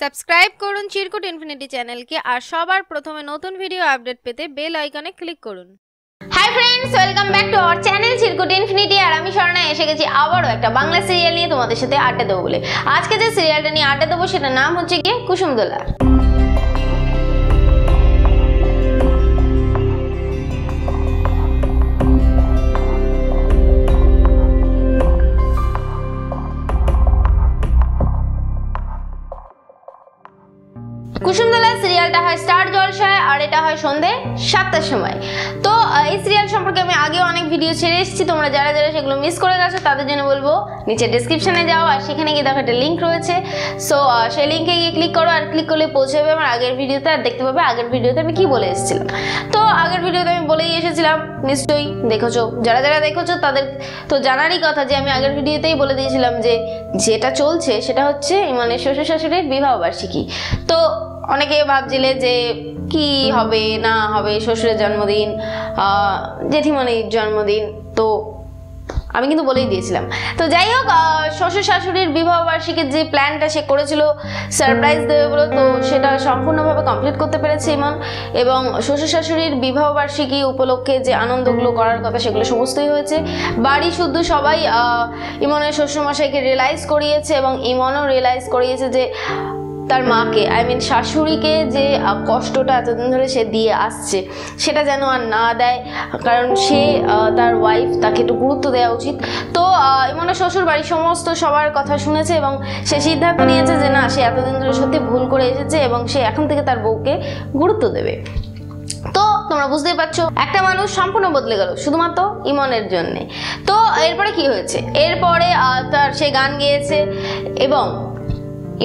Subscribe করুন চিরকুট infinity চ্যানেলকে আর সবার প্রথমে নতুন ভিডিও আপডেট পেতে বেল আইকনে ক্লিক করুন। Hi friends, welcome back to our channel Chirkut Infinity. আর আমি স্বর্ণা এসে গেছি আবারও একটা বাংলা সিরিয়াল নিয়ে তোমাদের সাথে আড্ডা দেবো বলে। আজকে যে সিরিয়ালটা নিয়ে আড্ডা দেবো সেটার নাম হচ্ছে গিয়ে কুসুমদোলা। কুসুমদোলা সিরিয়ালটা হয় স্টার জলসায় আর এটা হয় সন্ধ্যে 7টার সময়। তো এই সিরিয়াল সম্পর্কে আমি আগেও অনেক ভিডিও ছেড়ে এসেছি, তোমরা যারা যারা সেগুলো মিস করে গেছো তাদের জন্য বলবো নিচে ডেসক্রিপশনে যাও আর সেখানে গিয়ে দেখো একটা লিঙ্ক রয়েছে। সো সেই লিঙ্কে গিয়ে ক্লিক করো আর ক্লিক করলে পৌঁছে যাবে আমার আগের ভিডিওতে আর দেখতে পাবে আগের ভিডিওতে আমি কি বলে এসেছিলাম। তো আগের ভিডিওতে আমি বলেই এসেছিলাম, নিশ্চয়ই দেখেছো, যারা যারা দেখেছো তাদের তো জানারই কথা যে আমি আগের ভিডিওতেই বলে দিয়েছিলাম যে যেটা চলছে সেটা হচ্ছে মানে শ্বশুর শাশুড়ির বিবাহ বার্ষিকী। তো অনেকে ভাবছিলে যে কি হবে না হবে, শ্বশুরের জন্মদিন, জেঠিমণির জন্মদিন, তো আমি কিন্তু বলেই দিয়েছিলাম। তো যাই হোক, শ্বশুর শাশুড়ির বিবাহ বার্ষিকীর যে প্ল্যানটা সে করেছিল সারপ্রাইজ দেবে বলে, তো সেটা সম্পূর্ণভাবে কমপ্লিট করতে পেরেছে ইমন। এবং শ্বশুর শাশুড়ির বিবাহ বার্ষিকী উপলক্ষে যে আনন্দগুলো করার কথা সেগুলো সমস্তই হয়েছে। বাড়ি শুদ্ধ সবাই ইমনের শ্বশুরমশাইকে রিয়েলাইজ করিয়েছে এবং ইমনও রিয়েলাইজ করিয়েছে যে তার মাকে শাশুড়িকে যে কষ্টটা এতদিন ধরে সে দিয়ে আসছে সেটা যেন আর না দেয়, কারণ সে তার ওয়াইফ, তাকে একটু গুরুত্ব দেওয়া উচিত। তো ইমনের শ্বশুর বাড়ির সমস্ত সবার কথা শুনেছে এবং সে সিদ্ধান্ত নিয়েছে যে না, সে এতদিন ধরে সত্যি ভুল করে এসেছে এবং সে এখন থেকে তার বউকে গুরুত্ব দেবে। তো তোমরা বুঝতেই পারছো, একটা মানুষ সম্পূর্ণ বদলে গেল শুধুমাত্র ইমনের জন্যে। তো এরপরে কি হয়েছে, এরপরে তার সে গান গেয়েছে এবং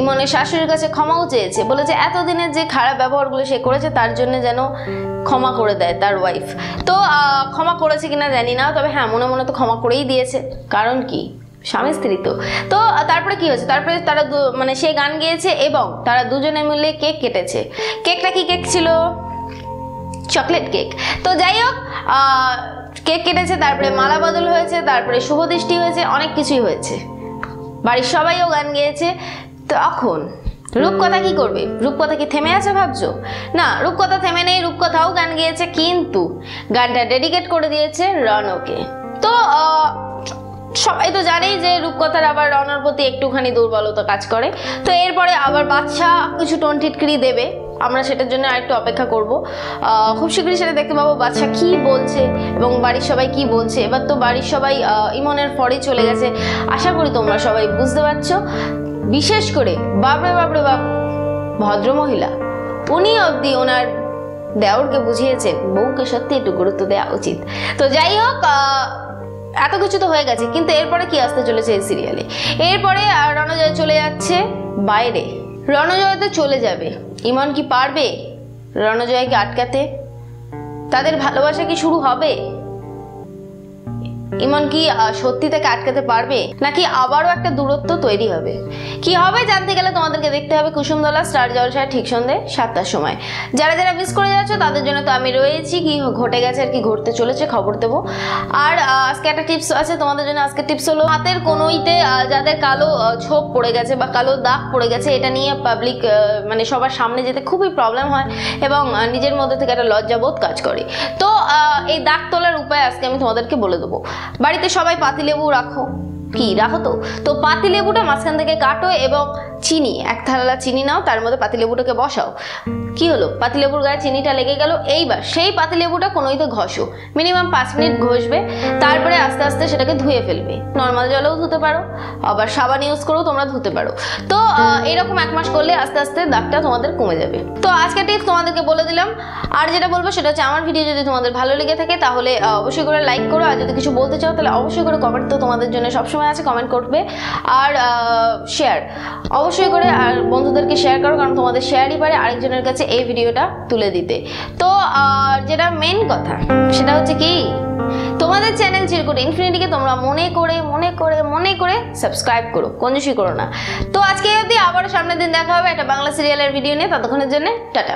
ইমনের শাশুড়ির কাছে ক্ষমাও চেয়েছে, বলেছে এতদিনের যে খারাপ ব্যবহারগুলো সে করেছে তার জন্য যেন ক্ষমা করে দেয় তার ওয়াইফ। তো ক্ষমা করেছে কিনা জানি না, তবে হ্যাঁ মনে মনে তো ক্ষমা করেই দিয়েছে, কারণ কি স্বামী স্ত্রী তো। তো তারপরে কি হয়েছে, তারপরে তারা সে গান গেয়েছে এবং তারা দুজনে মিলে কেক কেটেছে। কেকটা কি কেক ছিল? Chocolate cake. তো যাই হোক, কেক কেটেছে, তারপরে মালা বদল হয়েছে, তারপরে শুভদৃষ্টি হয়েছে, অনেক কিছুই হয়েছে, বাড়ির সবাইও গান গেয়েছে। তখন রূপকথা কি করবে? রূপকথা কি থেমে আছে ভাবছো? না, রূপকথা থেমে নেই, রূপকথাও গান গেয়েছে, কিন্তু গানটা ডেডিকেট করে দিয়েছে রণকে। তো সবাই তো জানেই যে রূপকথার আবার রণর প্রতি একটুখানি দুর্বলতা কাজ করে। তো এরপরে আবার বাদশা কিছু টোন টিটকিরি দেবে, আমরা সেটার জন্য আরেকটু অপেক্ষা করব। খুব শীঘ্রই সেটা দেখতে পাবো বাদশা কি বলছে এবং বাড়ির সবাই কি বলছে। এবার তো বাড়ির সবাই ইমনের পরে চলে গেছে, আশা করি তোমরা সবাই বুঝতে পারছো। বিশেষ করে বাপরে বাপরে বাপ ভদ্রমহিলা, উনি অবধি ওনার দেওরকে বুঝিয়েছেন বউকে সত্যি একটু গুরুত্ব দেওয়া উচিত। তো যাই হোক, এত কিছু তো হয়ে গেছে, কিন্তু এরপরে কি আসতে চলেছে এই সিরিয়ালে? এরপরে রণজয় চলে যাচ্ছে বাইরে। রণজয় তো চলে যাবে, ইমন কি পারবে রণজয়কে আটকাতে? তাদের ভালোবাসা কি শুরু হবে? ইমন কি সত্যি তাকে আটকাতে পারবে, নাকি আবারও একটা দূরত্ব তৈরি হবে? কি হবে জানতে গেলে তোমাদেরকে দেখতে হবে কুসুমদোলা স্টার জলসায় ঠিক সন্ধ্যে 7টার সময়। যারা যারা মিস করে যাচ্ছ তাদের জন্য তো আমি রয়েছি, কি ঘটে গেছে আর কি ঘটতে চলেছে খবর দেবো। আর আজকে একটা টিপস আছে তোমাদের জন্য। আজকে টিপস হলো, হাতের কোনোইতে যাদের কালো ছোপ পড়ে গেছে বা কালো দাগ পড়ে গেছে, এটা নিয়ে পাবলিক সবার সামনে যেতে খুবই প্রবলেম হয় এবং নিজের মধ্যে থেকে একটা লজ্জাবোধ কাজ করে। তো এই দাগ তোলার উপায় আজকে আমি তোমাদেরকে বলে দেবো। বাড়িতে সবাই পাতিলেবু রাখো, কি রাখো তো পাতিলেবুটা মাঝখান থেকে কাটো এবং চিনি, এক থালা চিনি নাও, তার মধ্যে পাতিলেবুটাকে বসাও। কি হলো, পাতিলেবুর গায়ে চিনিটা লেগে গেল। এইবার সেই পাতিলেবুটা কোনোইতে ঘষো, মিনিমাম 5 মিনিট ঘষবে, তারপরে আস্তে আস্তে সেটাকে ধুয়ে ফেলবে। নর্মাল জলেও ধুতে পারো, আবার সাবান ইউজ করেও তোমরা ধুতে পারো। তো এরকম 1 মাস করলে আস্তে আস্তে দাগটা তোমাদের কমে যাবে। তো আজকে টিপস তোমাদেরকে বলে দিলাম। আর যেটা বলবো সেটা হচ্ছে, আমার ভিডিও যদি তোমাদের ভালো লেগে থাকে তাহলে অবশ্যই করে লাইক করো, আর যদি কিছু বলতে চাও তাহলে অবশ্যই করে কমেন্ট তো তোমাদের জন্য সবসময় আছে, কমেন্ট করবে। আর শেয়ার অবশ্যই করে, আর বন্ধুদেরকে শেয়ার করো, কারণ তোমাদের শেয়ারই পারে আরেকজনের কাছে এই ভিডিওটা তুলে দিতে। তো যেটা মেন কথা সেটা হচ্ছে কি, তোমাদের চ্যানেল চিরকুট ইনফিনিটিকে তোমরা মনে করে সাবস্ক্রাইব করো, কঞ্জুসি করো না। তো আজকে অবধি, আবারও সামনের দিন দেখা হবে একটা বাংলা সিরিয়ালের ভিডিও নিয়ে। ততক্ষণের জন্য টাটা।